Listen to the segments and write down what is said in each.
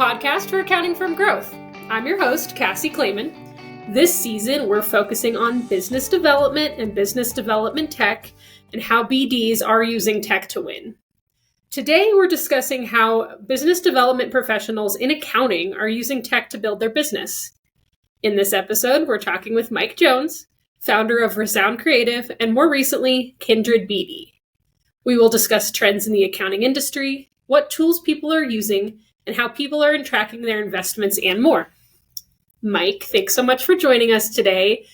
podcast for accounting firm growth. I'm your host, Cassy Clayman. This season, we're focusing on business development and business development tech and how BDs are using tech to win. Today, we're discussing how business development professionals in accounting are using tech to build their business. In this episode, we're talking with Mike Jones, founder of Resound Creative, and more recently, Kindred BD. We will discuss trends in the accounting industry, what tools people are using, and how people are tracking their investments and more. Mike, thanks so much for joining us today.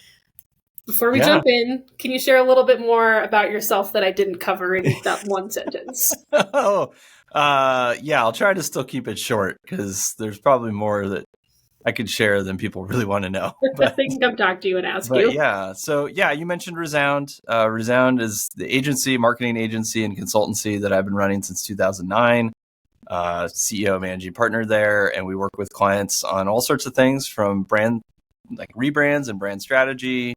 Before we jump in, can you share a little bit more about yourself that I didn't cover in that one sentence? I'll try to still keep it short because there's probably more that I could share than people really want to know. But they can come talk to you and ask you. You mentioned Resound. Resound is the agency, marketing agency and consultancy that I've been running since 2009. CEO, managing partner there, and we work with clients on all sorts of things from brand, like rebrands and brand strategy,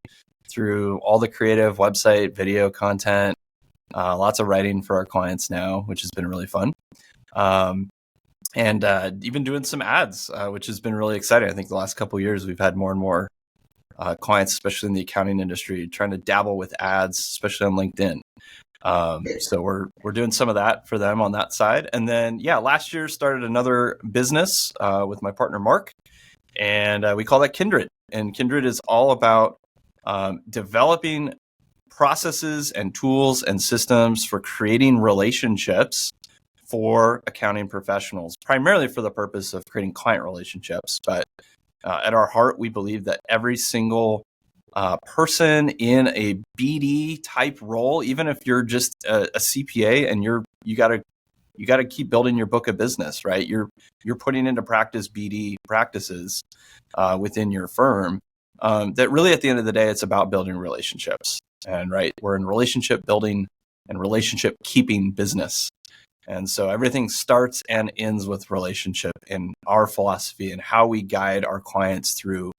through all the creative website, video content, lots of writing for our clients now, which has been really fun. And even doing some ads, which has been really exciting. I think the last couple of years, we've had more and more clients, especially in the accounting industry, trying to dabble with ads, especially on LinkedIn. So we're doing some of that for them on that side. And then, last year started another business with my partner, Mark, and we call that Kindred. And Kindred is all about developing processes and tools and systems for creating relationships for accounting professionals, primarily for the purpose of creating client relationships. But at our heart, we believe that every single person in a BD type role, even if you're just a CPA and you gotta keep building your book of business, right? You're putting into practice BD practices within your firm. That really, at the end of the day, it's about building relationships. And right, we're in relationship building and relationship keeping business. And so everything starts and ends with relationship in our philosophy and how we guide our clients through,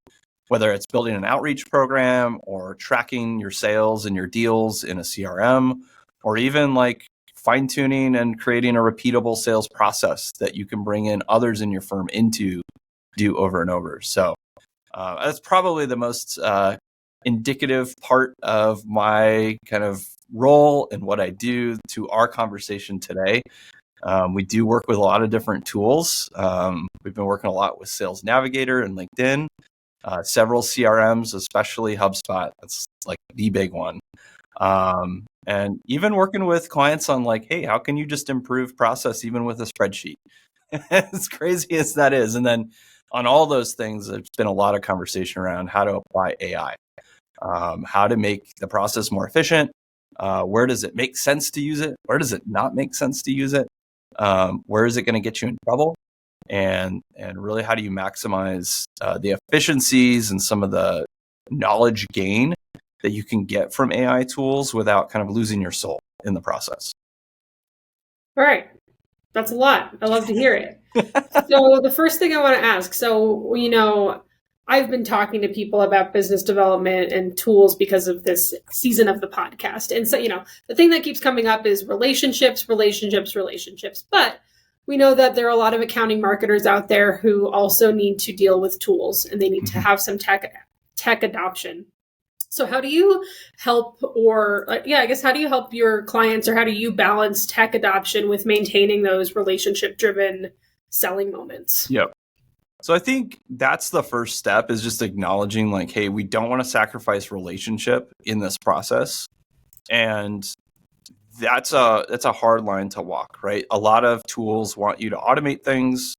whether it's building an outreach program or tracking your sales and your deals in a CRM, or even like fine-tuning and creating a repeatable sales process that you can bring in others in your firm into do over and over. So that's probably the most indicative part of my kind of role and what I do to our conversation today. We do work with a lot of different tools. We've been working a lot with Sales Navigator and LinkedIn, several CRMs, especially HubSpot. That's like the big one. And even working with clients on like, hey, how can you just improve process even with a spreadsheet? As crazy as that is. And then on all those things, there's been a lot of conversation around how to apply AI, how to make the process more efficient. Where does it make sense to use it? Where does it not make sense to use it? Where is it going to get you in trouble? And really, how do you maximize the efficiencies and some of the knowledge gain that you can get from AI tools without kind of losing your soul in the process? All right. That's a lot. I love to hear it. So the first thing I want to ask, I've been talking to people about business development and tools because of this season of the podcast. And so, the thing that keeps coming up is relationships. But we know that there are a lot of accounting marketers out there who also need to deal with tools and they need to have some tech adoption. So how do you help how do you help your clients, or how do you balance tech adoption with maintaining those relationship-driven selling moments? Yep. So I think that's the first step, is just acknowledging like, hey, we don't want to sacrifice relationship in this process. And that's a hard line to walk, right? A lot of tools want you to automate things,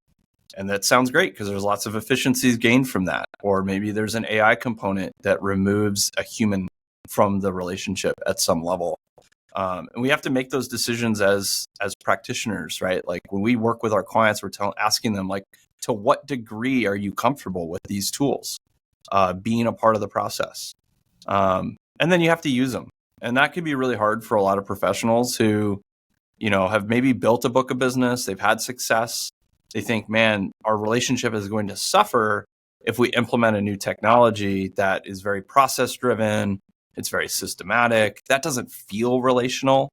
and that sounds great because there's lots of efficiencies gained from that. Or maybe there's an AI component that removes a human from the relationship at some level. And we have to make those decisions as practitioners, right? Like when we work with our clients, we're asking them like, to what degree are you comfortable with these tools being a part of the process? And then you have to use them. And that can be really hard for a lot of professionals who, have maybe built a book of business, they've had success. They think, man, our relationship is going to suffer if we implement a new technology that is very process driven, it's very systematic, that doesn't feel relational.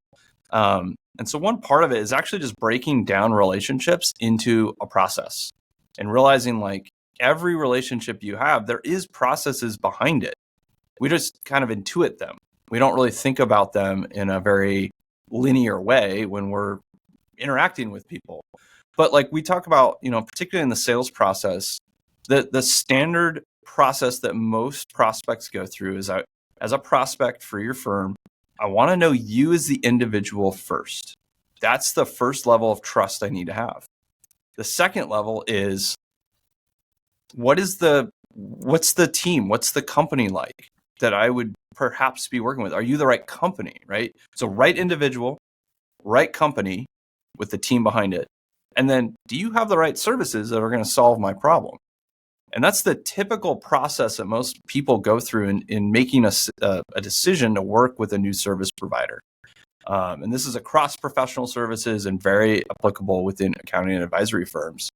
And so one part of it is actually just breaking down relationships into a process. and realizing like every relationship you have, there is processes behind it. We just kind of intuit them. We don't really think about them in a very linear way when we're interacting with people. But like we talk about, particularly in the sales process, the standard process that most prospects go through is as a prospect for your firm, I want to know you as the individual first. That's the first level of trust I need to have. The second level is what's the team? What's the company like that I would perhaps be working with? Are you the right company, right? So right individual, right company with the team behind it. And then do you have the right services that are going to solve my problem? And that's the typical process that most people go through in making a decision to work with a new service provider. And this is across professional services and very applicable within accounting and advisory firms.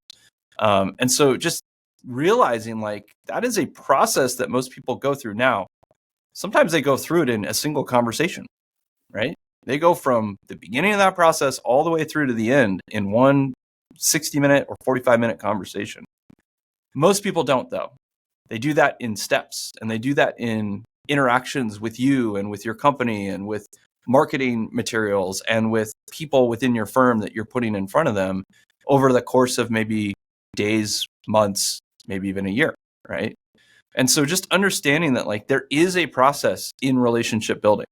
And so just realizing like that is a process that most people go through now. Sometimes they go through it in a single conversation, right? They go from the beginning of that process all the way through to the end in one 60-minute or 45-minute conversation. Most people don't, though. They do that in steps, and they do that in interactions with you and with your company and with marketing materials and with people within your firm that you're putting in front of them over the course of maybe days, months, maybe even a year, right? And so just understanding that like there is a process in relationship building.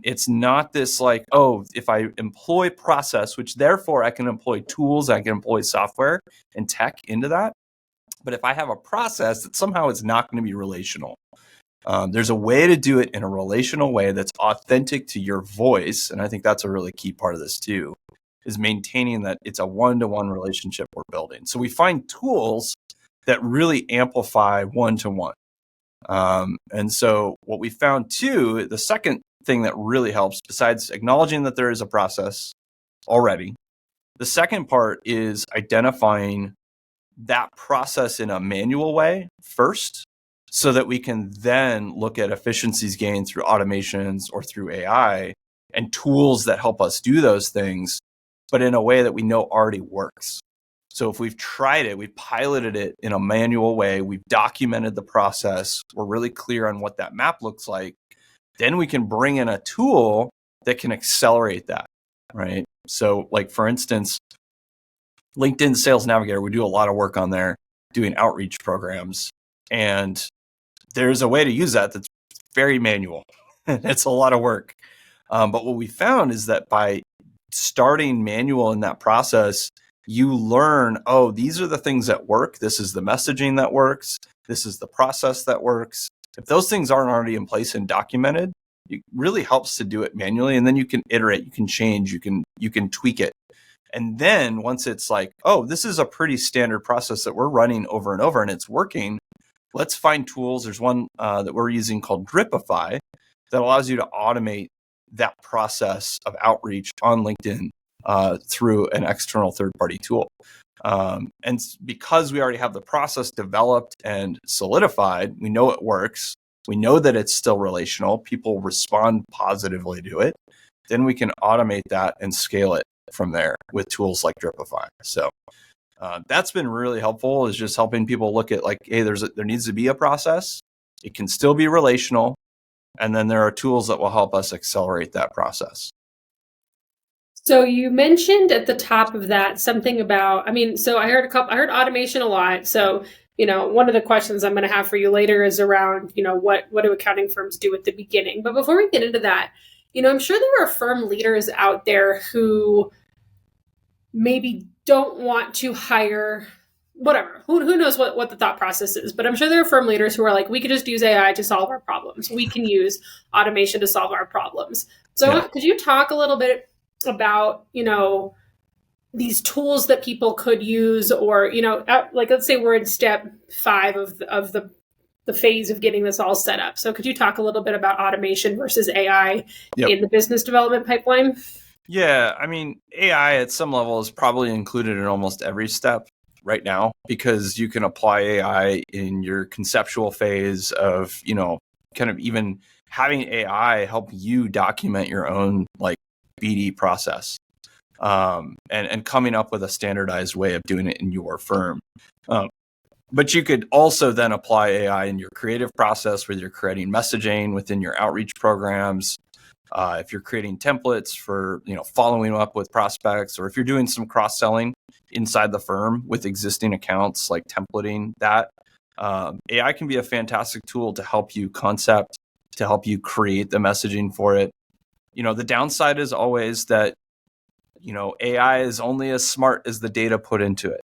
It's not this like, oh, if I employ process, which therefore I can employ tools, I can employ software and tech into that. But if I have a process that somehow it's not going to be relational, there's a way to do it in a relational way that's authentic to your voice. And I think that's a really key part of this too, is maintaining that it's a one-to-one relationship we're building. So we find tools that really amplify one-to-one. And so what we found too, the second thing that really helps, besides acknowledging that there is a process already, the second part is identifying that process in a manual way first, so that we can then look at efficiencies gained through automations or through AI and tools that help us do those things, but in a way that we know already works. So if we've tried it, we've piloted it in a manual way, we've documented the process, we're really clear on what that map looks like, then we can bring in a tool that can accelerate that, right? So like, for instance, LinkedIn Sales Navigator, we do a lot of work on there doing outreach programs. And there's a way to use that that's very manual. It's a lot of work. But what we found is that by starting manual in that process, you learn, oh, these are the things that work. This is the messaging that works. This is the process that works. If those things aren't already in place and documented, it really helps to do it manually. And then you can iterate, you can change, you can tweak it. And then once it's like, oh, this is a pretty standard process that we're running over and over and it's working, let's find tools. There's one that we're using called Dripify that allows you to automate that process of outreach on LinkedIn through an external third-party tool. And because we already have the process developed and solidified, we know it works. We know that it's still relational. People respond positively to it. Then we can automate that and scale it from there with tools like Dripify. So that's been really helpful, is just helping people look at like, hey, there needs to be a process. It can still be relational. And then there are tools that will help us accelerate that process. So you mentioned at the top of that something about, so I heard automation a lot. So, one of the questions I'm going to have for you later is around, what do accounting firms do at the beginning? But before we get into that, I'm sure there are firm leaders out there who maybe don't want to hire whatever. Who knows what the thought process is, but I'm sure there are firm leaders who are like, we could just use AI to solve our problems. We can use automation to solve our problems. So Could you talk a little bit about, these tools that people could use, or, like, let's say we're in step 5 of the phase of getting this all set up. So could you talk a little bit about automation versus AI in the business development pipeline? Yeah, AI at some level is probably included in almost every step right now, because you can apply AI in your conceptual phase of, kind of even having AI help you document your own like BD process. and coming up with a standardized way of doing it in your firm. But you could also then apply AI in your creative process, whether you're creating messaging within your outreach programs, if you're creating templates for following up with prospects, or if you're doing some cross-selling inside the firm with existing accounts, like templating that. AI can be a fantastic tool to help you concept, to help you create the messaging for it. The downside is always that AI is only as smart as the data put into it.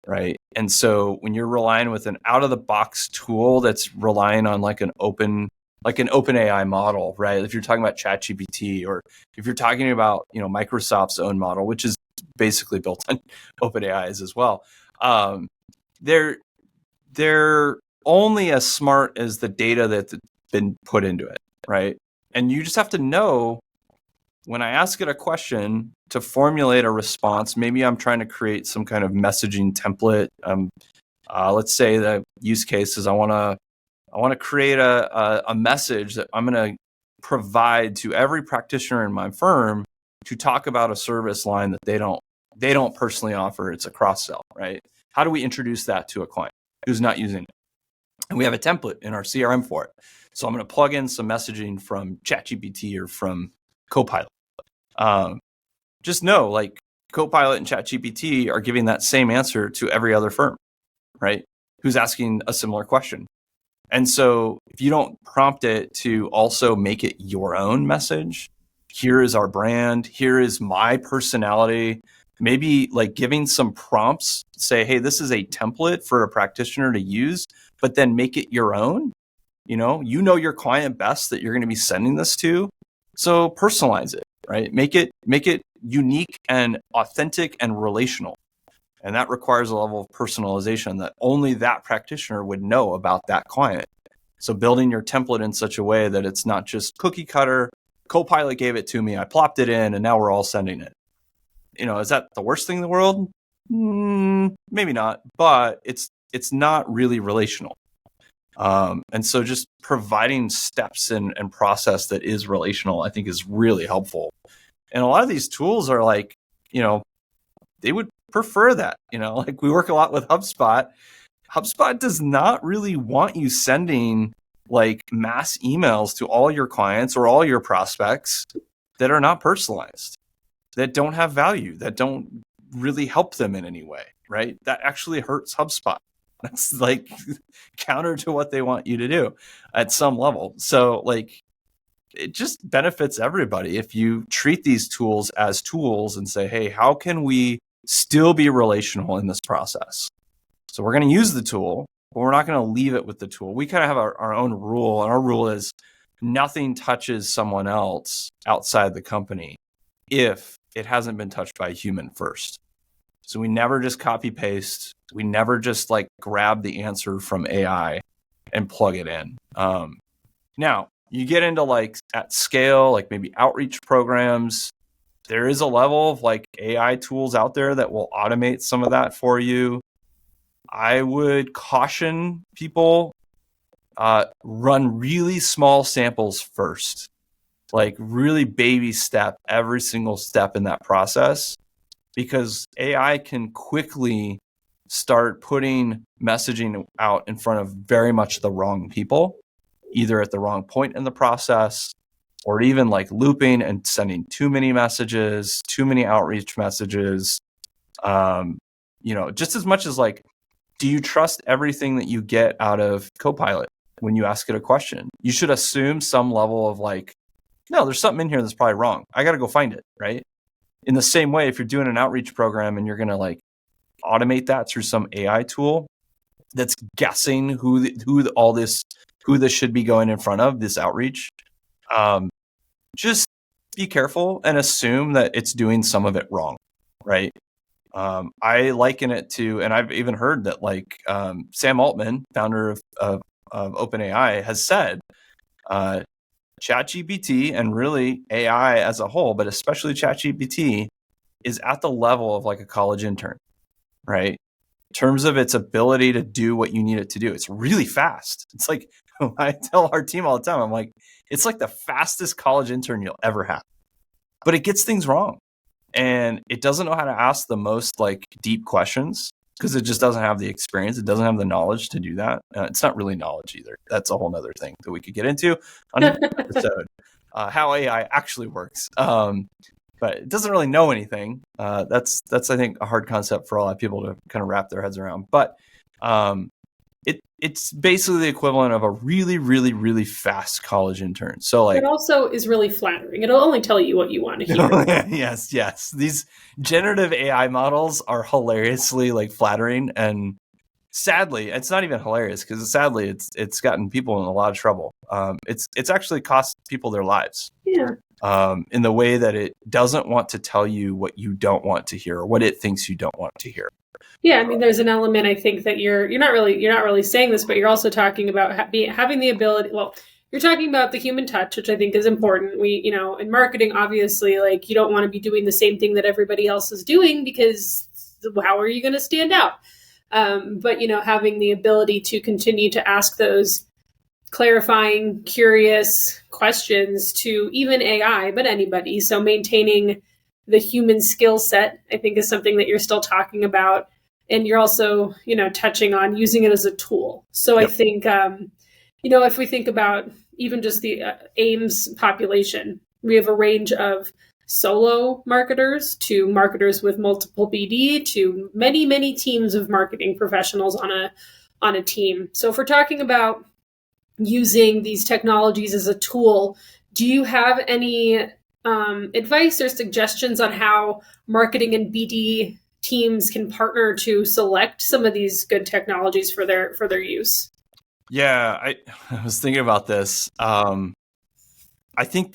Right. And so when you're relying with an out of the box tool that's relying on like an open AI model, right? If you're talking about ChatGPT, or if you're talking about, Microsoft's own model, which is basically built on open AIs as well. They're only as smart as the data that's been put into it. Right. And you just have to know, when I ask it a question, to formulate a response. Maybe I'm trying to create some kind of messaging template. Let's say the use case is I want to create a message that I'm going to provide to every practitioner in my firm to talk about a service line that they don't personally offer. It's a cross sell, right? How do we introduce that to a client who's not using it? And we have a template in our CRM for it. So I'm going to plug in some messaging from ChatGPT or from Copilot. Just know, like, Copilot and ChatGPT are giving that same answer to every other firm, right? Who's asking a similar question. And so if you don't prompt it to also make it your own message, here is our brand, here is my personality, maybe like giving some prompts, say, hey, this is a template for a practitioner to use, but then make it your own. You know your client best that you're going to be sending this to. So personalize it, right? Make it unique and authentic and relational. And that requires a level of personalization that only that practitioner would know about that client. So building your template in such a way that it's not just cookie cutter, Copilot gave it to me, I plopped it in, and now we're all sending it. Is that the worst thing in the world? Maybe not, but it's not really relational. And so just providing steps and process that is relational, I think, is really helpful. And a lot of these tools are like, they would prefer that, like we work a lot with HubSpot. HubSpot does not really want you sending like mass emails to all your clients or all your prospects that are not personalized, that don't have value, that don't really help them in any way, right? That actually hurts HubSpot. That's like counter to what they want you to do at some level. So like, it just benefits everybody if you treat these tools as tools and say, hey, how can we still be relational in this process? So we're going to use the tool, but we're not going to leave it with the tool. We kind of have our own rule, and our rule is nothing touches someone else outside the company if it hasn't been touched by a human first. So we never just copy paste. We never just like grab the answer from AI and plug it in. Now, you get into like at scale, like maybe outreach programs, there is a level of like AI tools out there that will automate some of that for you. I would caution people, run really small samples first, like really baby step every single step in that process, because AI can quickly start putting messaging out in front of very much the wrong people, either at the wrong point in the process, or even like looping and sending too many messages, too many outreach messages. Just as much as like, do you trust everything that you get out of Copilot when you ask it a question? You should assume some level of like, no, there's something in here that's probably wrong. I got to go find it, right? In the same way, if you're doing an outreach program and you're going to like automate that through some AI tool that's guessing who this should be going in front of, this outreach, just be careful and assume that it's doing some of it wrong, right? I liken it to, and I've even heard that like Sam Altman, founder of OpenAI, has said ChatGPT and really AI as a whole, but especially ChatGPT, is at the level of like a college intern, right? In terms of its ability to do what you need it to do. It's really fast. It's like, I tell our team all the time, I'm like, it's like the fastest college intern you'll ever have, but it gets things wrong. and it doesn't know how to ask the most like deep questions because it just doesn't have the experience. It doesn't have the knowledge to do that. It's not really knowledge either. That's a whole nother thing that we could get into on an episode, how AI actually works. But it doesn't really know anything. That's I think a hard concept for a lot of people to kind of wrap their heads around. But it's basically the equivalent of a really, really, really fast college intern. So like, it also is really flattering. It'll only tell you what you want to hear. Yes. These generative AI models are hilariously like flattering, and sadly, it's not even hilarious because sadly, it's gotten people in a lot of trouble. It's actually cost people their lives. Yeah. In the way that it doesn't want to tell you what you don't want to hear or what it thinks you don't want to hear. Yeah, I mean, there's an element I think that you're not really saying this, but you're also talking about having the ability. Well, you're talking about the human touch, which I think is important. We, in marketing, obviously, like you don't want to be doing the same thing that everybody else is doing because how are you going to stand out? But having the ability to continue to ask those clarifying, curious questions to even AI, but anybody. So maintaining the human skill set, I think, is something that you're still talking about. And you're also, touching on using it as a tool. So yep. I think, if we think about even just the AIMS population, we have a range of solo marketers to marketers with multiple BD to many, many teams of marketing professionals on a team. So if we're talking about using these technologies as a tool, do you have any advice or suggestions on how marketing and BD teams can partner to select some of these good technologies for their use? Yeah, I was thinking about this. I think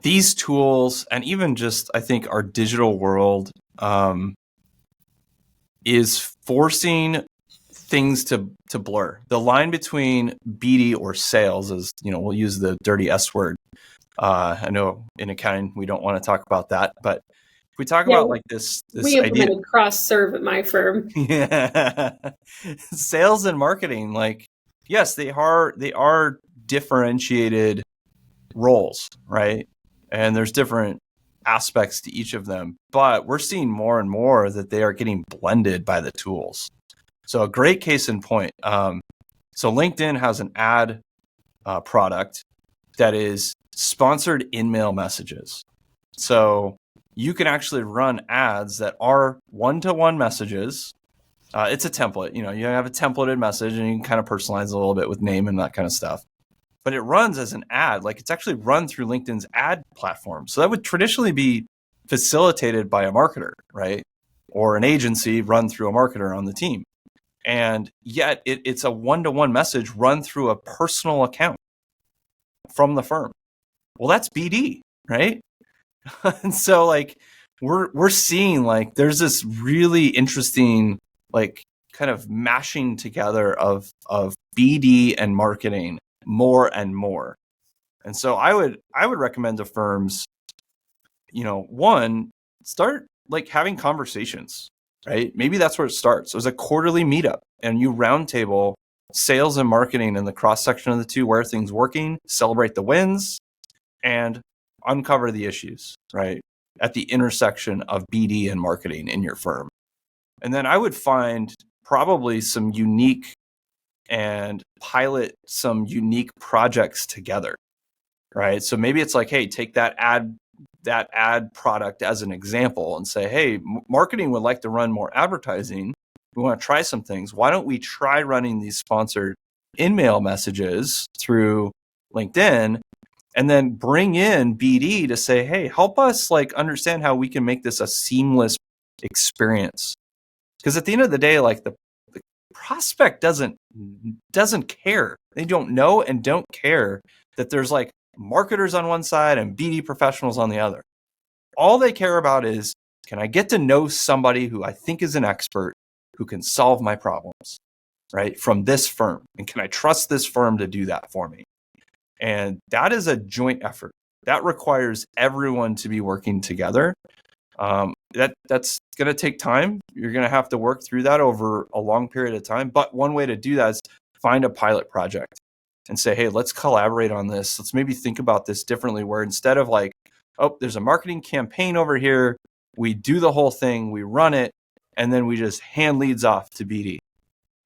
these tools, and even just I think our digital world is forcing things to blur. The line between BD or sales is, we'll use the dirty S word. I know in accounting we don't want to talk about that, but if we talk about like this we implemented cross-serve at my firm. Yeah, sales and marketing, like yes, they are differentiated roles, right? And there's different aspects to each of them, but we're seeing more and more that they are getting blended by the tools. So a great case in point. So LinkedIn has an ad product that is sponsored in-mail messages. So you can actually run ads that are one-to-one messages. It's a template. You have a templated message and you can kind of personalize a little bit with name and that kind of stuff. But it runs as an ad. Like it's actually run through LinkedIn's ad platform. So that would traditionally be facilitated by a marketer, right? Or an agency run through a marketer on the team. And yet it's a one-to-one message run through a personal account from the firm. Well, that's BD, right? And so like we're seeing like there's this really interesting like kind of mashing together of BD and marketing more and more. And so I would recommend to firms, one, start like having conversations, right? Maybe that's where it starts. There's a quarterly meetup and you roundtable sales and marketing in the cross section of the two, where things working, celebrate the wins, and uncover the issues, right? At the intersection of BD and marketing in your firm. And then I would find probably some unique and pilot some unique projects together, right? So maybe it's like, hey, take that ad product as an example and say, hey, marketing would like to run more advertising. We want to try some things. Why don't we try running these sponsored in-mail messages through LinkedIn and then bring in BD to say, hey, help us like understand how we can make this a seamless experience. Because at the end of the day, like the prospect doesn't care. They don't know and don't care that there's like marketers on one side and BD professionals on the other. All they care about is, can I get to know somebody who I think is an expert who can solve my problems, right? From this firm. And can I trust this firm to do that for me? And that is a joint effort. That requires everyone to be working together. That's going to take time. You're going to have to work through that over a long period of time. But one way to do that is find a pilot project and say, hey, let's collaborate on this. Let's maybe think about this differently, where instead of like oh, there's a marketing campaign over here. We do the whole thing, we run it, and then we just hand leads off to BD,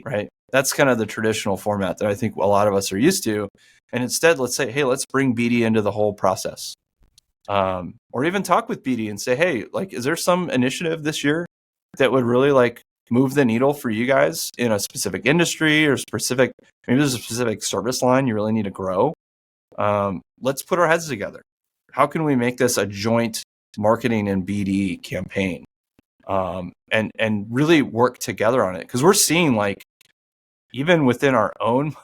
right? That's kind of the traditional format that I think a lot of us are used to. And instead, let's say, hey, let's bring BD into the whole process. Or even talk with BD and say, hey, like, is there some initiative this year that would really like move the needle for you guys in a specific industry or specific, maybe there's a specific service line you really need to grow. Let's put our heads together. How can we make this a joint marketing and BD campaign? And really work together on it. Because we're seeing, like, even within our own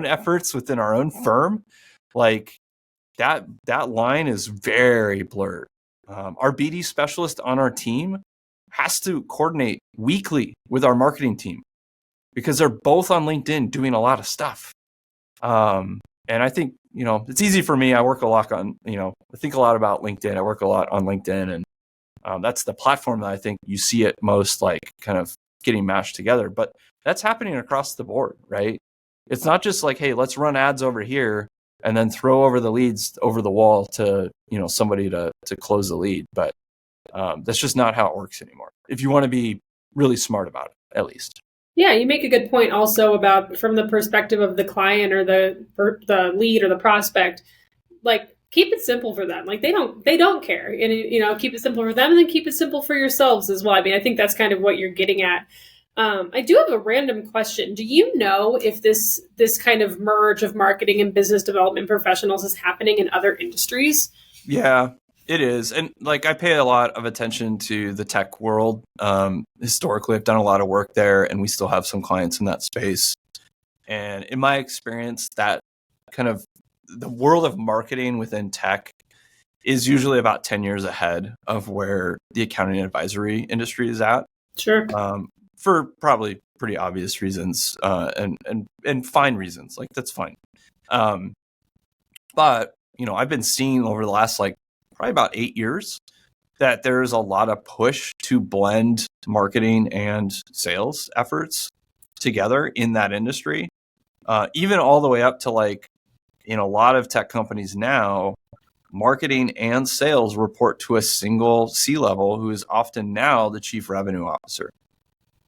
efforts within our own firm, like that line is very blurred. Our BD specialist on our team has to coordinate weekly with our marketing team because they're both on LinkedIn doing a lot of stuff. And I think, it's easy for me. I work a lot on, I think a lot about LinkedIn. I work a lot on LinkedIn, and that's the platform that I think you see it most, like, kind of getting mashed together. But that's happening across the board, right? It's not just like, hey, let's run ads over here and then throw over the leads over the wall to, somebody to close the lead. But that's just not how it works anymore. If you want to be really smart about it, at least. Yeah, you make a good point also about from the perspective of the client or the lead or the prospect. Like, keep it simple for them. Like, they don't care, and keep it simple for them, and then keep it simple for yourselves as well. I mean, I think that's kind of what you're getting at. I do have a random question. Do you know if this kind of merge of marketing and business development professionals is happening in other industries? Yeah, it is. And like, I pay a lot of attention to the tech world. Historically, I've done a lot of work there, and we still have some clients in that space. And in my experience, that kind of the world of marketing within tech is usually about 10 years ahead of where the accounting and advisory industry is at. Sure. For probably pretty obvious reasons, and fine reasons. Like, that's fine. But I've been seeing over the last, like, probably about 8 years that there's a lot of push to blend marketing and sales efforts together in that industry. Even all the way up to, like, in a lot of tech companies now, marketing and sales report to a single C-level who is often now the chief revenue officer.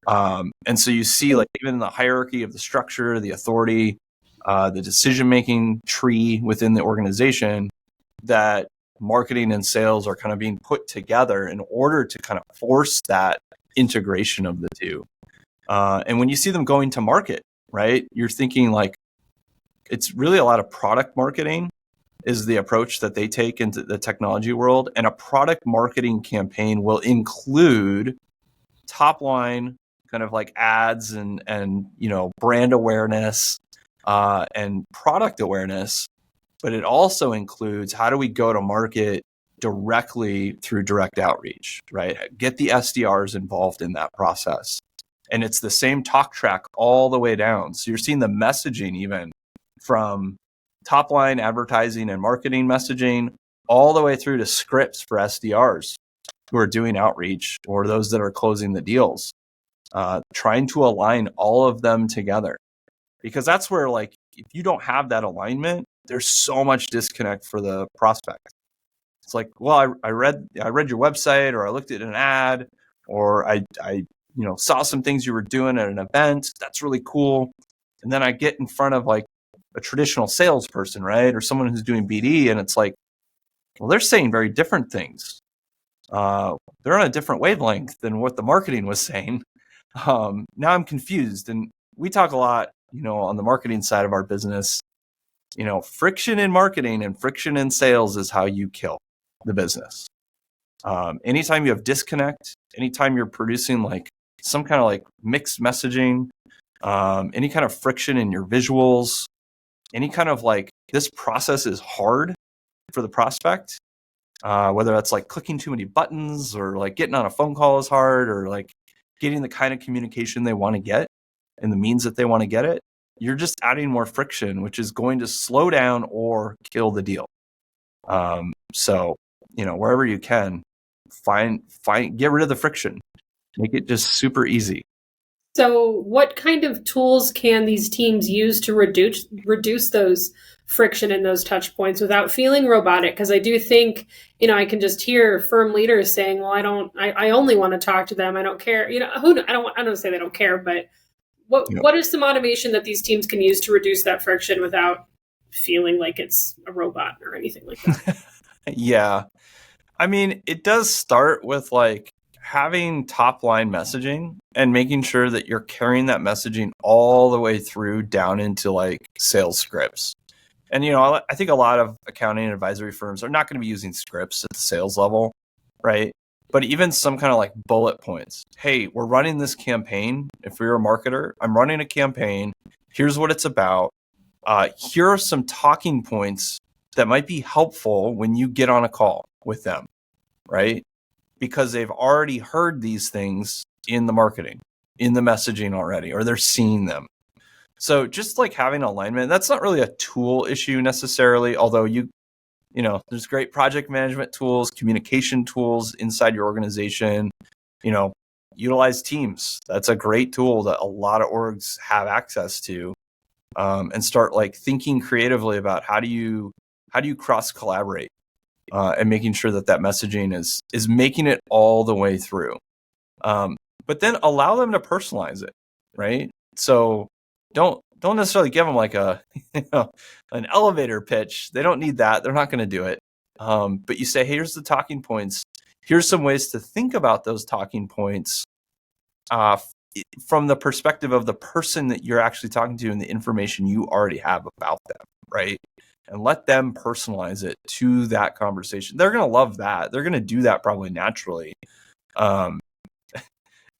And so you see, like, even in the hierarchy of the structure, the authority, the decision-making tree within the organization, that marketing and sales are kind of being put together in order to kind of force that integration of the two. And when you see them going to market, right, you're thinking, like, it's really a lot of product marketing is the approach that they take into the technology world. And a product marketing campaign will include top line kind of like ads and brand awareness and product awareness. But it also includes, how do we go to market directly through direct outreach, right? Get the SDRs involved in that process. And it's the same talk track all the way down. So you're seeing the messaging even from top line advertising and marketing messaging all the way through to scripts for SDRs who are doing outreach or those that are closing the deals, trying to align all of them together. Because that's where, like, if you don't have that alignment, there's so much disconnect for the prospect. It's like, well, I read your website, or I looked at an ad, or I saw some things you were doing at an event. That's really cool. And then I get in front of, like, a traditional salesperson, right? Or someone who's doing BD, and it's like, well, they're saying very different things. They're on a different wavelength than what the marketing was saying. Now I'm confused. And we talk a lot, on the marketing side of our business, friction in marketing and friction in sales is how you kill the business. Anytime you have disconnect, anytime you're producing, like, some kind of, like, mixed messaging, any kind of friction in your visuals, any kind of, like, this process is hard for the prospect, whether that's, like, clicking too many buttons, or, like, getting on a phone call is hard, or, like, getting the kind of communication they want to get and the means that they want to get it, you're just adding more friction, which is going to slow down or kill the deal. So, wherever you can, find get rid of the friction, make it just super easy. So, what kind of tools can these teams use to reduce those friction and those touch points without feeling robotic? Because I do think, I can just hear firm leaders saying, "Well, I only want to talk to them. I don't care." I don't say they don't care, but what is some automation that these teams can use to reduce that friction without feeling like it's a robot or anything like that? Yeah. I mean, it does start with like having top line messaging and making sure that you're carrying that messaging all the way through down into like sales scripts. And, I think a lot of accounting and advisory firms are not going to be using scripts at the sales level, right? But even some kind of like bullet points. Hey, we're running this campaign. If you're a marketer, I'm running a campaign. Here's what it's about. Here are some talking points that might be helpful when you get on a call with them, right? Because they've already heard these things in the marketing, in the messaging already, or they're seeing them. So just like having alignment, that's not really a tool issue necessarily, although there's great project management tools, communication tools inside your organization. Utilize Teams. That's a great tool that a lot of orgs have access to, and start like thinking creatively about how do you cross collaborate, and making sure that messaging is making it all the way through. But then allow them to personalize it, right? So don't necessarily give them like a an elevator pitch. They don't need that. They're not going to do it. But you say, hey, here's the talking points. Here's some ways to think about those talking points from the perspective of the person that you're actually talking to and the information you already have about them, right? And let them personalize it to that conversation. They're going to love that. They're going to do that probably naturally.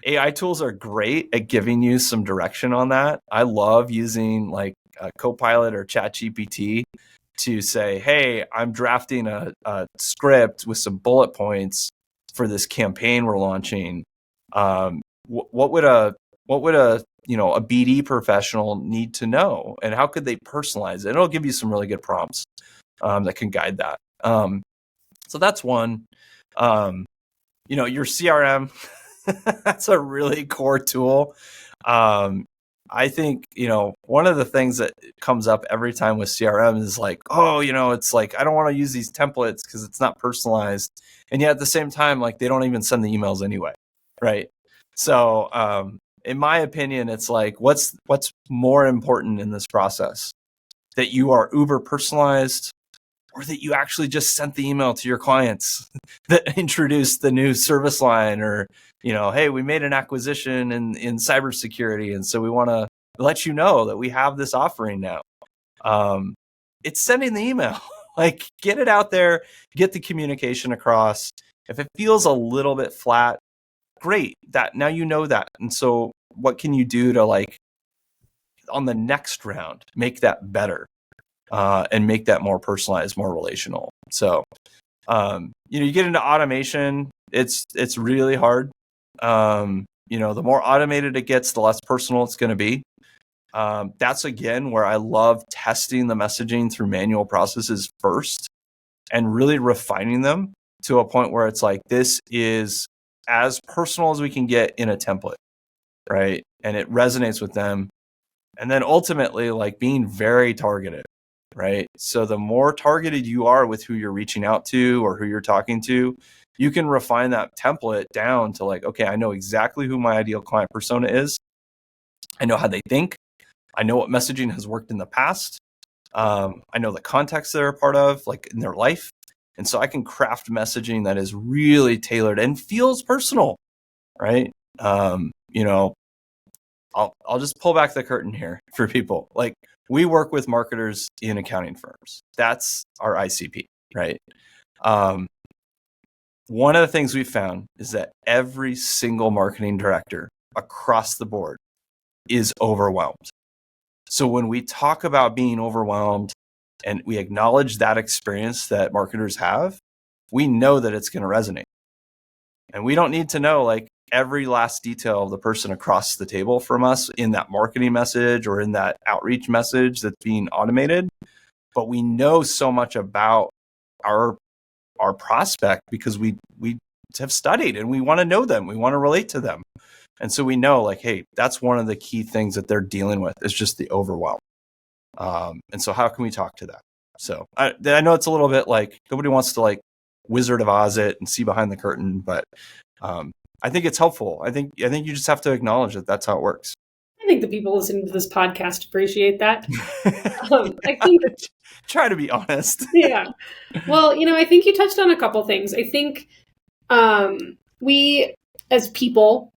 AI tools are great at giving you some direction on that. I love using like Copilot or ChatGPT to say, hey, I'm drafting a script with some bullet points for this campaign we're launching. What would a BD professional need to know, and how could they personalize it? It'll give you some really good prompts that can guide that. So that's one. Your CRM, that's a really core tool. I think, one of the things that comes up every time with CRM is like, it's like, I don't want to use these templates because it's not personalized. And yet at the same time, like they don't even send the emails anyway. Right. So, in my opinion, it's like, what's more important in this process? That you are uber personalized, or that you actually just sent the email to your clients that introduced the new service line, or, hey, we made an acquisition in cybersecurity, and so we want to let you know that we have this offering now. It's sending the email. Like, get it out there, get the communication across. If it feels a little bit flat, great. That now you know that. And so what can you do to, like, on the next round, make that better? And make that more personalized, more relational. So, you get into automation, it's really hard. The more automated it gets, the less personal it's going to be. That's again where I love testing the messaging through manual processes first and really refining them to a point where it's like, this is as personal as we can get in a template, right? And it resonates with them. And then ultimately, like, being very targeted. Right. So the more targeted you are with who you're reaching out to or who you're talking to, you can refine that template down to like, okay, I know exactly who my ideal client persona is. I know how they think. I know what messaging has worked in the past. I know the context they're a part of, like in their life. And so I can craft messaging that is really tailored and feels personal. Right. I'll just pull back the curtain here for people. Like, we work with marketers in accounting firms. That's our ICP, right? One of the things we found is that every single marketing director across the board is overwhelmed. So when we talk about being overwhelmed and we acknowledge that experience that marketers have, we know that it's going to resonate. And we don't need to know like every last detail of the person across the table from us in that marketing message or in that outreach message that's being automated. But we know so much about our prospect because we have studied and we want to know them. We want to relate to them. And so we know like, hey, that's one of the key things that they're dealing with is just the overwhelm. And so how can we talk to that? So I know it's a little bit like nobody wants to like Wizard of Oz it and see behind the curtain, but I think it's helpful. I think you just have to acknowledge that that's how it works. I think the people listening to this podcast appreciate that. I think try to be honest. Yeah. Well, I think you touched on a couple things. I think we as people,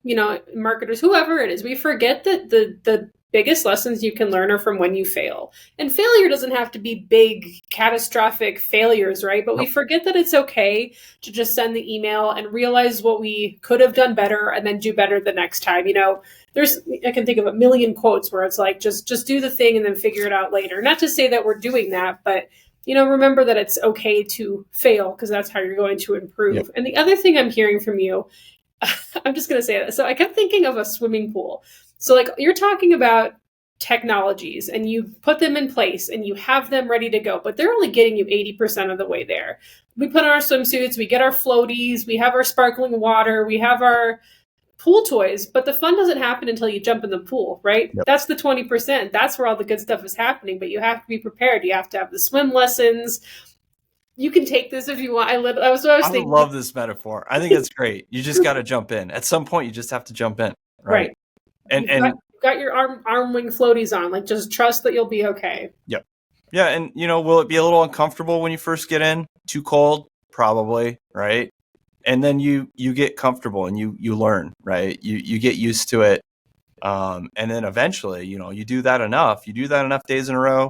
marketers, whoever it is, we forget that the biggest lessons you can learn are from when you fail. And failure doesn't have to be big, catastrophic failures, right? But we forget that it's okay to just send the email and realize what we could have done better and then do better the next time. I can think of a million quotes where it's like, just do the thing and then figure it out later. Not to say that we're doing that, but remember that it's okay to fail because that's how you're going to improve. Yep. And the other thing I'm hearing from you, I'm just going to say that. So I kept thinking of a swimming pool. So like you're talking about technologies and you put them in place and you have them ready to go, but they're only getting you 80% of the way there. We put on our swimsuits, we get our floaties, we have our sparkling water, we have our pool toys, but the fun doesn't happen until you jump in the pool, right? Yep. That's the 20%. That's where all the good stuff is happening, but you have to be prepared. You have to have the swim lessons. You can take this if you want. I love this metaphor. I think it's great. You just got to jump in. At some point, you just have to jump in. Right. And you've got your arm wing floaties on. Like, just trust that you'll be okay. Yep. Yeah. And, will it be a little uncomfortable when you first get in? Too cold? Probably. Right. And then you get comfortable and you learn, right? You get used to it. And then eventually, you do that enough days in a row,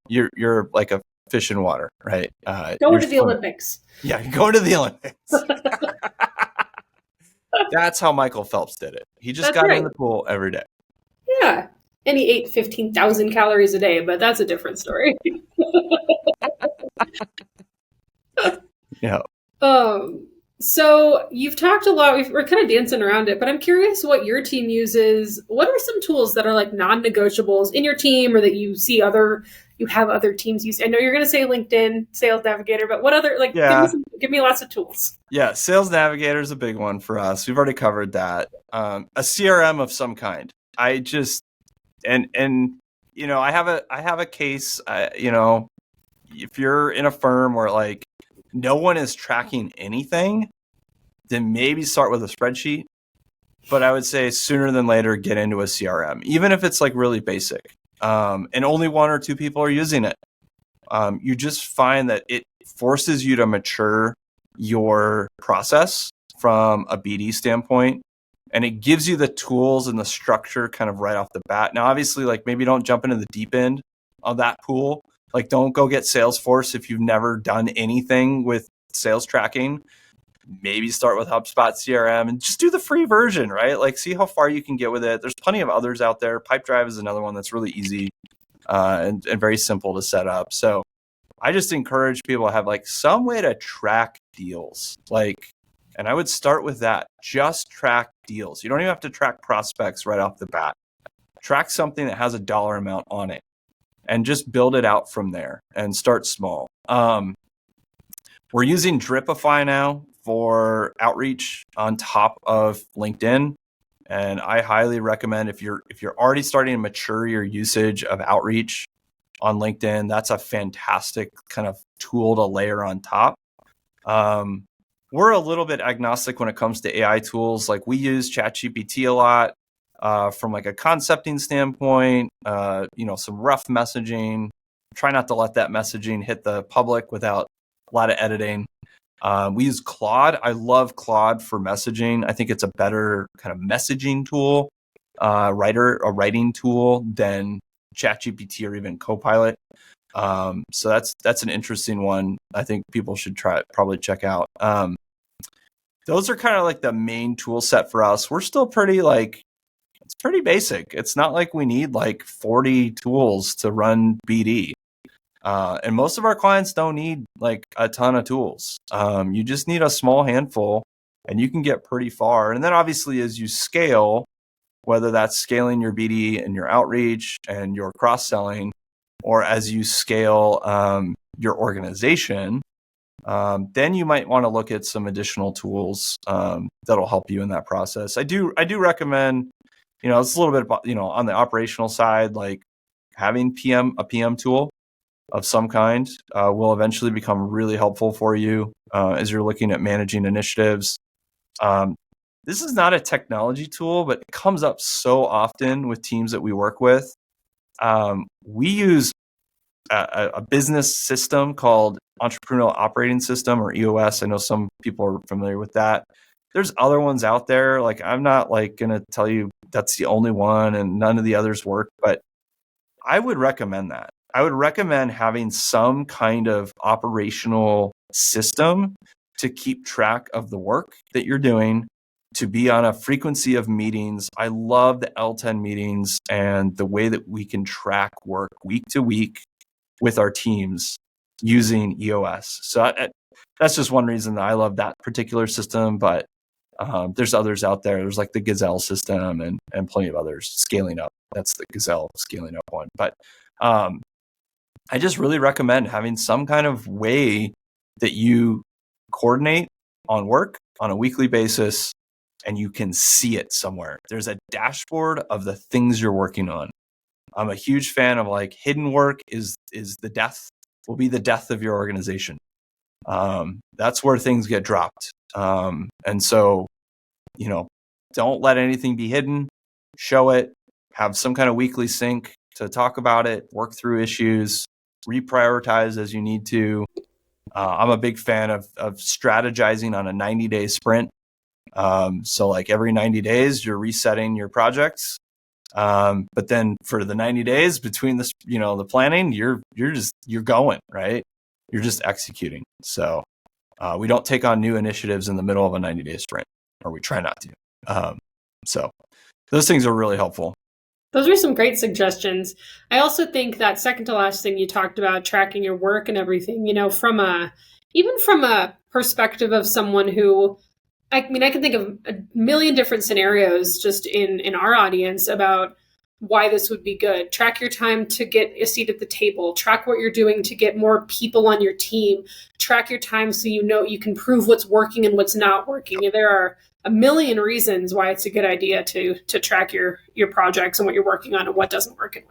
you're like a fish in water, right? Going to the Olympics. Yeah, going to the Olympics. That's how Michael Phelps did it. He just got in the pool every day. Yeah. And he ate 15,000 calories a day, but that's a different story. Yeah. So you've talked a lot, we're kind of dancing around it, but I'm curious what your team uses. What are some tools that are like non-negotiables in your team or that you have other teams use? I know you're going to say LinkedIn, Sales Navigator, but what other, give me lots of tools. Yeah. Sales Navigator is a big one for us. We've already covered that. A CRM of some kind. I just, and I have a case, if you're in a firm where like, no one is tracking anything, then maybe start with a spreadsheet. But I would say sooner than later, get into a CRM, even if it's like really basic. And only one or two people are using it. You just find that it forces you to mature your process from a BD standpoint. And it gives you the tools and the structure kind of right off the bat. Now, obviously, like maybe don't jump into the deep end of that pool. Like, don't go get Salesforce if you've never done anything with sales tracking. Maybe start with HubSpot CRM and just do the free version, right? Like, see how far you can get with it. There's plenty of others out there. Pipedrive is another one that's really easy and very simple to set up. So I just encourage people to have like some way to track deals. And I would start with that. Just track deals. You don't even have to track prospects right off the bat. Track something that has a dollar amount on it. And just build it out from there and start small. We're using Dripify now for outreach on top of LinkedIn. And I highly recommend if you're already starting to mature your usage of outreach on LinkedIn, that's a fantastic kind of tool to layer on top. We're a little bit agnostic when it comes to AI tools. Like we use ChatGPT a lot. From like a concepting standpoint, some rough messaging. Try not to let that messaging hit the public without a lot of editing. We use Claude. I love Claude for messaging. I think it's a better kind of messaging tool, writing tool than ChatGPT or even Copilot. So that's an interesting one. I think people should probably check out. Those are kind of like the main tool set for us. We're still it's pretty basic. It's not like we need like 40 tools to run BD. And most of our clients don't need like a ton of tools. You just need a small handful and you can get pretty far. And then obviously as you scale, whether that's scaling your BD and your outreach and your cross-selling, or as you scale your organization, then you might want to look at some additional tools that'll help you in that process. I do recommend, it's a little bit about, on the operational side, like having a PM tool of some kind will eventually become really helpful for you as you're looking at managing initiatives. This is not a technology tool, but it comes up so often with teams that we work with. We use a business system called Entrepreneurial Operating System, or EOS. I know some people are familiar with that. There's other ones out there. Like, I'm not like going to tell you that's the only one and none of the others work, but I would recommend that. I would recommend having some kind of operational system to keep track of the work that you're doing, to be on a frequency of meetings. I love the L10 meetings and the way that we can track work week to week with our teams using EOS. So that's just one reason that I love that particular system, but there's others out there. There's like the Gazelle system and plenty of others. Scaling Up, that's the Gazelle Scaling Up one. But I just really recommend having some kind of way that you coordinate on work on a weekly basis and you can see it somewhere. There's a dashboard of the things you're working on. I'm a huge fan of like hidden work will be the death of your organization. That's where things get dropped. And so, don't let anything be hidden. Show it, have some kind of weekly sync to talk about it, work through issues, reprioritize as you need to. I'm a big fan of strategizing on a 90-day sprint. So like every 90 days, you're resetting your projects. But then for the 90 days between this, the planning, you're going, right? You're just executing. So, we don't take on new initiatives in the middle of a 90-day sprint, or we try not to. So those things are really helpful. Those are some great suggestions. I also think that second to last thing you talked about, tracking your work and everything, from a perspective of someone who, I can think of a million different scenarios just in our audience about why this would be good. Track your time to get a seat at the table. Track what you're doing to get more people on your team. Track your time so you can prove what's working and what's not working. There are a million reasons why it's a good idea to track your projects and what you're working on and what doesn't work and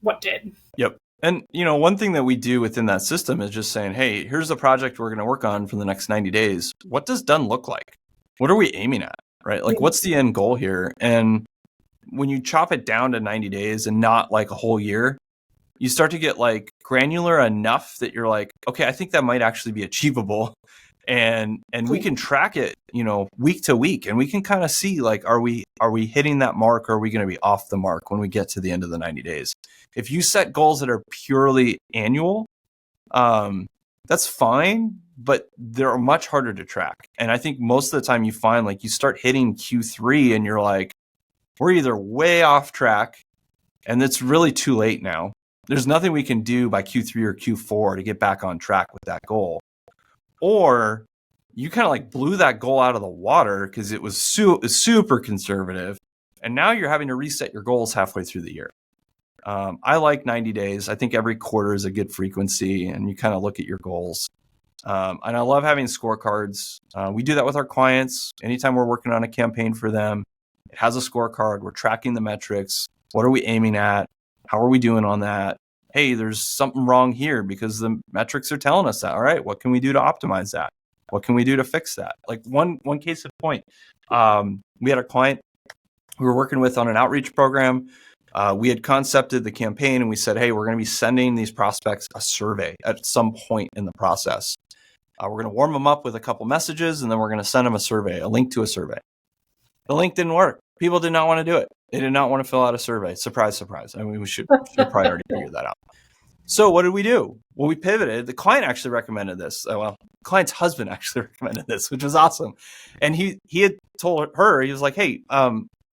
what did. Yep. And, one thing that we do within that system is just saying, hey, here's the project we're going to work on for the next 90 days. What does done look like? What are we aiming at, right? Like, what's the end goal here? And when you chop it down to 90 days and not like a whole year, you start to get like granular enough that you're like, okay, I think that might actually be achievable. And we can track it, week to week, and we can kind of see like, are we hitting that mark, or are we going to be off the mark when we get to the end of the 90 days? If you set goals that are purely annual, that's fine, but they're much harder to track. And I think most of the time you find like you start hitting Q3 and you're like, we're either way off track and it's really too late now. There's nothing we can do by Q3 or Q4 to get back on track with that goal. Or you kind of like blew that goal out of the water because it was super conservative. And now you're having to reset your goals halfway through the year. I like 90 days. I think every quarter is a good frequency and you kind of look at your goals. And I love having scorecards. We do that with our clients. Anytime we're working on a campaign for them, it has a scorecard. We're tracking the metrics. What are we aiming at? How are we doing on that? Hey, there's something wrong here because the metrics are telling us that. All right, what can we do to optimize that? What can we do to fix that? Like one case in point, we had a client we were working with on an outreach program. We had concepted the campaign and we said, hey, we're going to be sending these prospects a survey at some point in the process. We're going to warm them up with a couple messages and then we're going to send them a link to a survey. The link didn't work. People did not want to do it. They did not want to fill out a survey. Surprise, surprise. I mean, we should probably already figure that out. So what did we do? Well, we pivoted. The client actually recommended this. Client's husband actually recommended this, which was awesome. And he had told her, he was like, hey,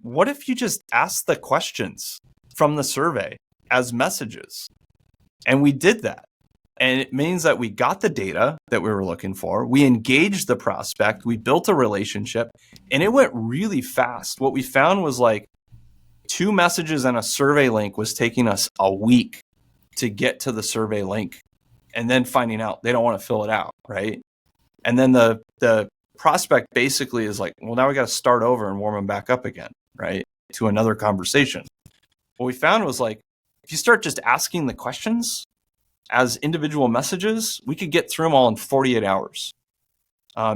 what if you just ask the questions from the survey as messages? And we did that. And it means that we got the data that we were looking for. We engaged the prospect. We built a relationship and it went really fast. What we found was like 2 messages and a survey link was taking us a week to get to the survey link and then finding out they don't want to fill it out, right? And then the prospect basically is like, well, now we got to start over and warm them back up again, right? To another conversation. What we found was like, if you start just asking the questions as individual messages, we could get through them all in 48 hours.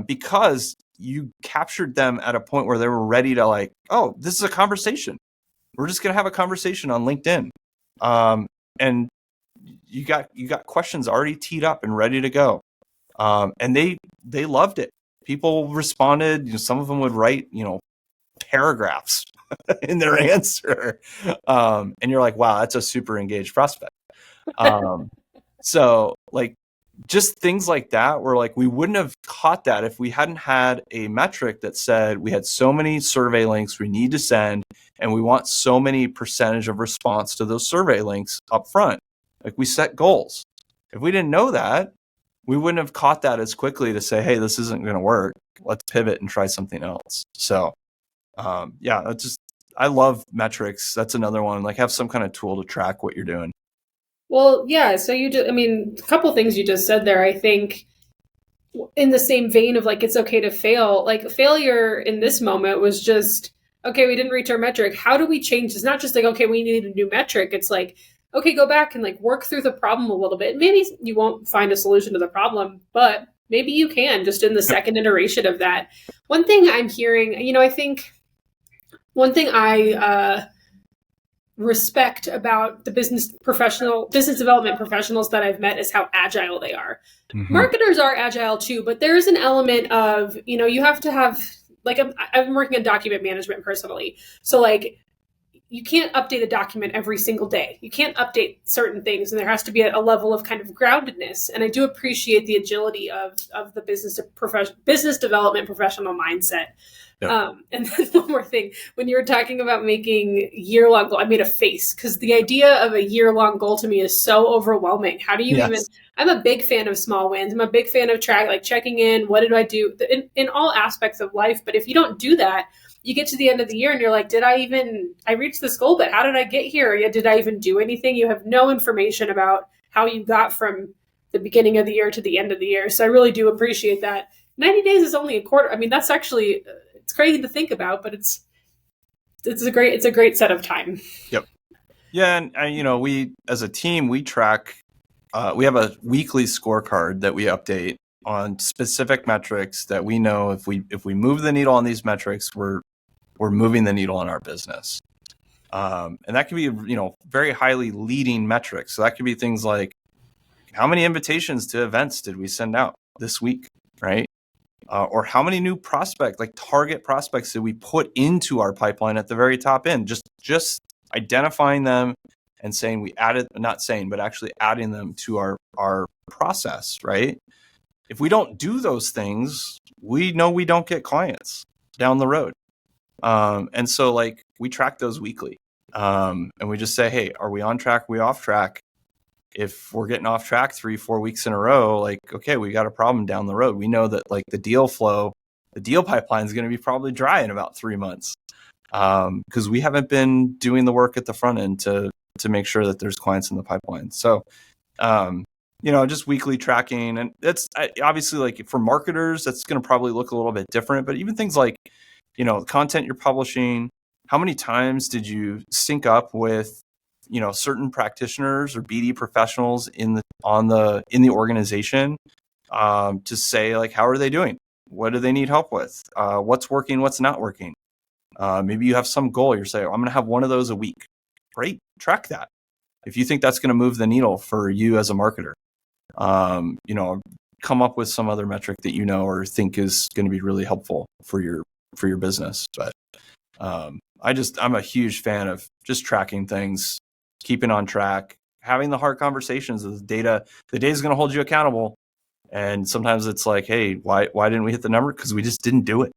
Because you captured them at a point where they were ready to like, oh, this is a conversation. We're just going to have a conversation on LinkedIn. And you got questions already teed up and ready to go. And they loved it. People responded. You know, some of them would write, you know, paragraphs in their answer. And you're like, wow, that's a super engaged prospect. So like, just things like that where like we wouldn't have caught that if we hadn't had a metric that said we had so many survey links we need to send and we want so many percentage of response to those survey links up front. Like we set goals. If we didn't know that, we wouldn't have caught that as quickly to say, hey, this isn't going to work. Let's pivot and try something else. So yeah, that's just, I love metrics. That's another one. Like have some kind of tool to track what you're doing. Well, yeah. So a couple things you just said there, I think in the same vein of like, it's okay to fail, like failure in this moment was just, okay, we didn't reach our metric. How do we change? It's not just like, okay, we need a new metric. It's like, okay, go back and like work through the problem a little bit. Maybe you won't find a solution to the problem, but maybe you can just in the second iteration of that. One thing I'm hearing, I think one thing I respect about the business development professionals that I've met is how agile they are. Mm-hmm. Marketers are agile too, but there is an element of, you have to have, like, I'm working on document management personally. So like, you can't update a document every single day. You can't update certain things, and there has to be a level of kind of groundedness. And I do appreciate the agility of the business development professional mindset. Yep. And then one more thing, when you were talking about making year-long goal, I made a face because the idea of a year-long goal to me is so overwhelming. How do you even? I'm a big fan of small wins. I'm a big fan of checking in. What did I do in all aspects of life? But if you don't do that, you get to the end of the year and you're like, I reached this goal, but how did I get here? Yeah, did I even do anything? You have no information about how you got from the beginning of the year to the end of the year. So I really do appreciate that. 90 days is only a quarter. I mean, that's actually, it's crazy to think about, but it's a great set of time. Yep. Yeah. And we, as a team, we track, we have a weekly scorecard that we update on specific metrics that we know if we move the needle on these metrics, we're moving the needle in our business. And that can be, very highly leading metrics. So that could be things like how many invitations to events did we send out this week, right? Or how many new target prospects did we put into our pipeline at the very top end? Just identifying them and saying actually adding them to our process, right? If we don't do those things, we know we don't get clients down the road. And so like we track those weekly. And we just say, hey, are we on track? Are we off track? If we're getting off track 3-4 weeks in a row, like, okay, we got a problem down the road. We know that like the deal pipeline is going to be probably dry in about 3 months. Because we haven't been doing the work at the front end to make sure that there's clients in the pipeline. So, just weekly tracking. And that's obviously like for marketers, that's going to probably look a little bit different, but even things like, content you're publishing, how many times did you sync up with, certain practitioners or BD professionals in the organization, to say like, how are they doing? What do they need help with? What's working? What's not working? Maybe you have some goal. You're saying, I'm going to have one of those a week. Great. Track that. If you think that's going to move the needle for you as a marketer, come up with some other metric that or think is going to be really helpful for your business. But I'm a huge fan of just tracking things, keeping on track, having the hard conversations of the data. The data is going to hold you accountable. And sometimes it's like, hey, why didn't we hit the number? Because we just didn't do it.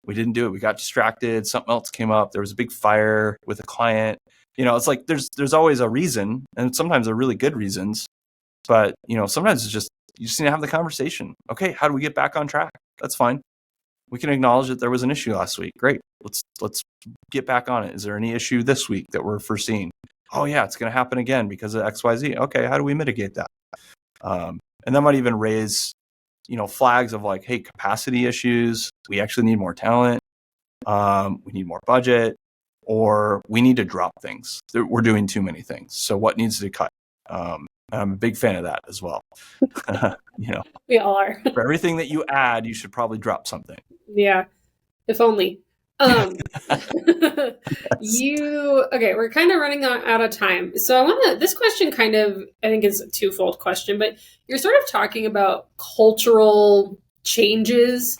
We didn't do it. We got distracted. Something else came up. There was a big fire with a client. It's like there's always a reason, and sometimes they're really good reasons. But sometimes it's just you just need to have the conversation. Okay, how do we get back on track? That's fine. We can acknowledge that there was an issue last week. Great. Let's get back on it. Is there any issue this week that we're foreseeing? Oh yeah, it's going to happen again because of XYZ. Okay, how do we mitigate that? And that might even raise flags of like, hey, capacity issues, we actually need more talent, we need more budget, or we need to drop things. We're doing too many things. So what needs to cut? I'm a big fan of that as well. We all are. For everything that you add, you should probably drop something. Yeah, if only. Yes. We're kind of running out of time. So this question kind of, I think is a twofold question, but you're sort of talking about cultural changes.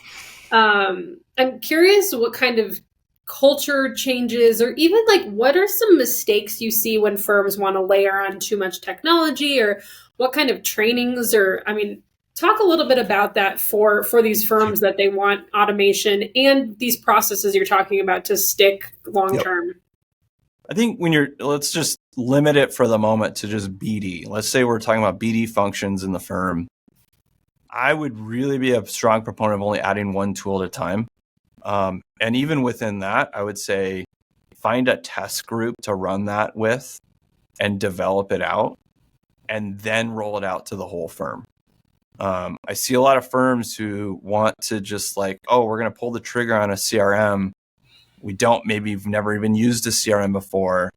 I'm curious what kind of culture changes, or even like what are some mistakes you see when firms want to layer on too much technology, or what kind of trainings, or talk a little bit about that for these firms that they want automation and these processes you're talking about to stick long term. Yep. I think let's just limit it for the moment to just BD. Let's say we're talking about BD functions in the firm. I would really be a strong proponent of only adding one tool at a time. And even within that, I would say find a test group to run that with and develop it out and then roll it out to the whole firm. I see a lot of firms who want to just like, oh, we're going to pull the trigger on a CRM. Maybe you've never even used a CRM before,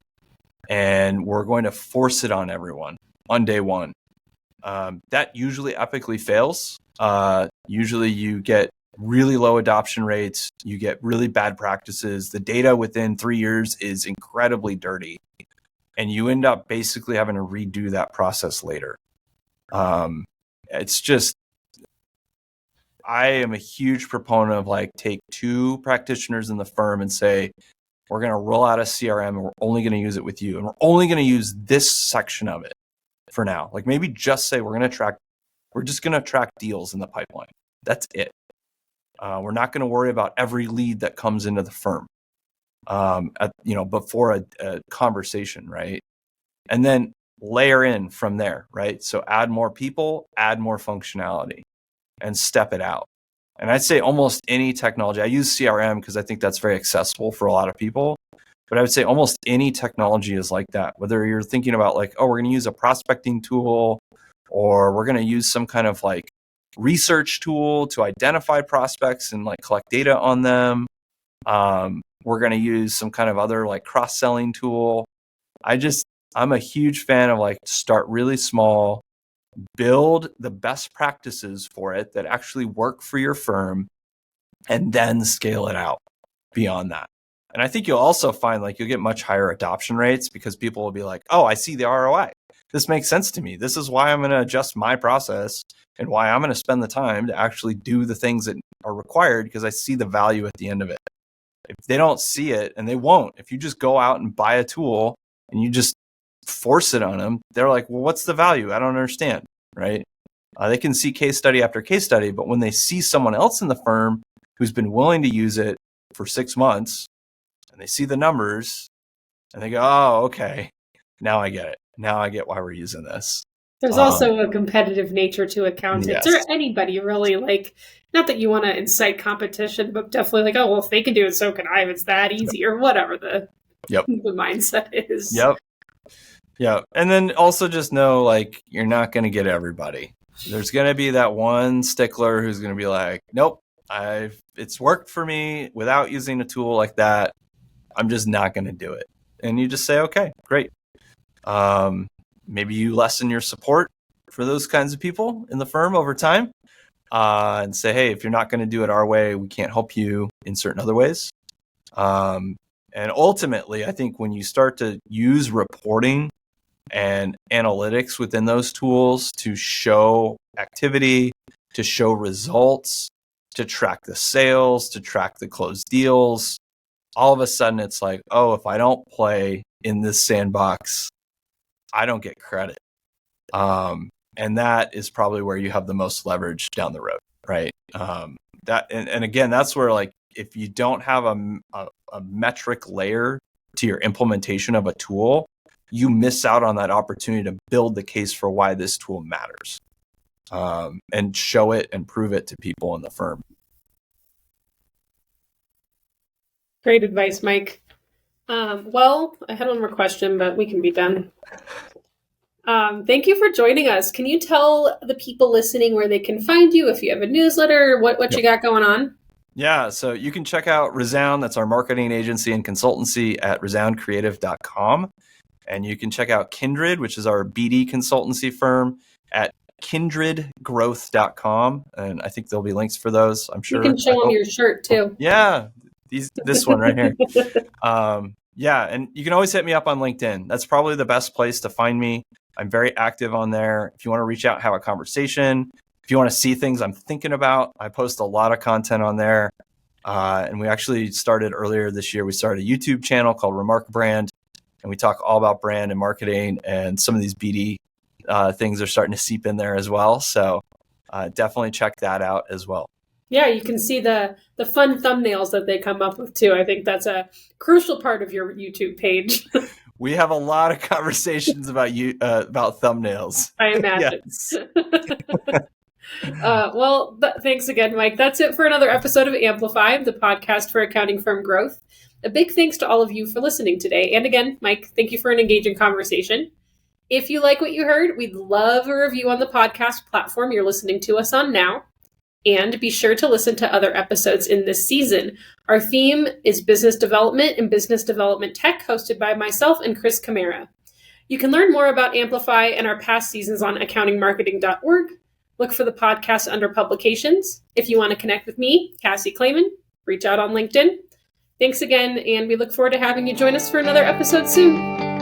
and we're going to force it on everyone on day one. That usually epically fails. Usually you get really low adoption rates. You get really bad practices. The data within 3 years is incredibly dirty, and you end up basically having to redo that process later. It's just, I am a huge proponent of like, take 2 practitioners in the firm and say, we're going to roll out a CRM and we're only going to use it with you. And we're only going to use this section of it for now. Like maybe just say we're just going to track deals in the pipeline. That's it. We're not going to worry about every lead that comes into the firm before a conversation, right? And then layer in from there, right? So add more people, add more functionality, and step it out. And I'd say almost any technology, I use CRM because I think that's very accessible for a lot of people, but I would say almost any technology is like that. Whether you're thinking about like, oh, we're going to use a prospecting tool, or we're going to use some kind of like research tool to identify prospects and like collect data on them. We're going to use some kind of other like cross-selling tool. I'm a huge fan of like start really small, build the best practices for it that actually work for your firm, and then scale it out beyond that. And I think you'll also find like you'll get much higher adoption rates because people will be like, oh, I see the ROI. This makes sense to me. This is why I'm going to adjust my process and why I'm going to spend the time to actually do the things that are required because I see the value at the end of it. If they don't see it, and they won't, if you just go out and buy a tool and you just force it on them, they're like, well, what's the value? I don't understand, right? They can see case study after case study, but when they see someone else in the firm who's been willing to use it for 6 months and they see the numbers and they go, oh, okay, now I get it. Now I get why we're using this. There's also a competitive nature to accountants, or anybody really, like, not that you want to incite competition, but definitely like, oh, well, if they can do it, so can I, if it's that easy, or whatever the mindset is. Yep. And then also just know, like, you're not going to get everybody. There's going to be that one stickler who's going to be like, nope, it's worked for me without using a tool like that. I'm just not going to do it. And you just say, okay, great. Maybe you lessen your support for those kinds of people in the firm over time, and say, hey, if you're not going to do it our way, we can't help you in certain other ways. And ultimately, I think when you start to use reporting and analytics within those tools to show activity, to show results, to track the sales, to track the closed deals, all of a sudden it's like, oh, if I don't play in this sandbox, I don't get credit. And that is probably where you have the most leverage down the road, right? And again, that's where, like, if you don't have a metric layer to your implementation of a tool, you miss out on that opportunity to build the case for why this tool matters, and show it and prove it to people in the firm. Great advice, Mike. Well, I had one more question, but we can be done. Thank you for joining us. Can you tell the people listening where they can find you, if you have a newsletter, what you got going on? Yeah, so you can check out Resound, that's our marketing agency and consultancy, at resoundcreative.com. And you can check out Kindred, which is our BD consultancy firm, at kindredgrowth.com. And I think there'll be links for those, I'm sure. You can show them your shirt too. Yeah, this one right here. Yeah, and you can always hit me up on LinkedIn. That's probably the best place to find me. I'm very active on there. If you want to reach out, have a conversation, if you want to see things I'm thinking about, I post a lot of content on there. And we actually started earlier this year, we started a YouTube channel called Remark Brand, and we talk all about brand and marketing, and some of these BD things are starting to seep in there as well. So definitely check that out as well. Yeah, you can see the fun thumbnails that they come up with too. I think that's a crucial part of your YouTube page. We have a lot of conversations about thumbnails. I imagine. Yes. Thanks again, Mike. That's it for another episode of Amplify, the podcast for accounting firm growth. A big thanks to all of you for listening today. And again, Mike, thank you for an engaging conversation. If you like what you heard, we'd love a review on the podcast platform you're listening to us on now. And be sure to listen to other episodes in this season. Our theme is business development and business development tech, hosted by myself and Chris Camara. You can learn more about Amplify and our past seasons on accountingmarketing.org. Look for the podcast under publications. If you want to connect with me, Cassy Clayman, reach out on LinkedIn. Thanks again, and we look forward to having you join us for another episode soon.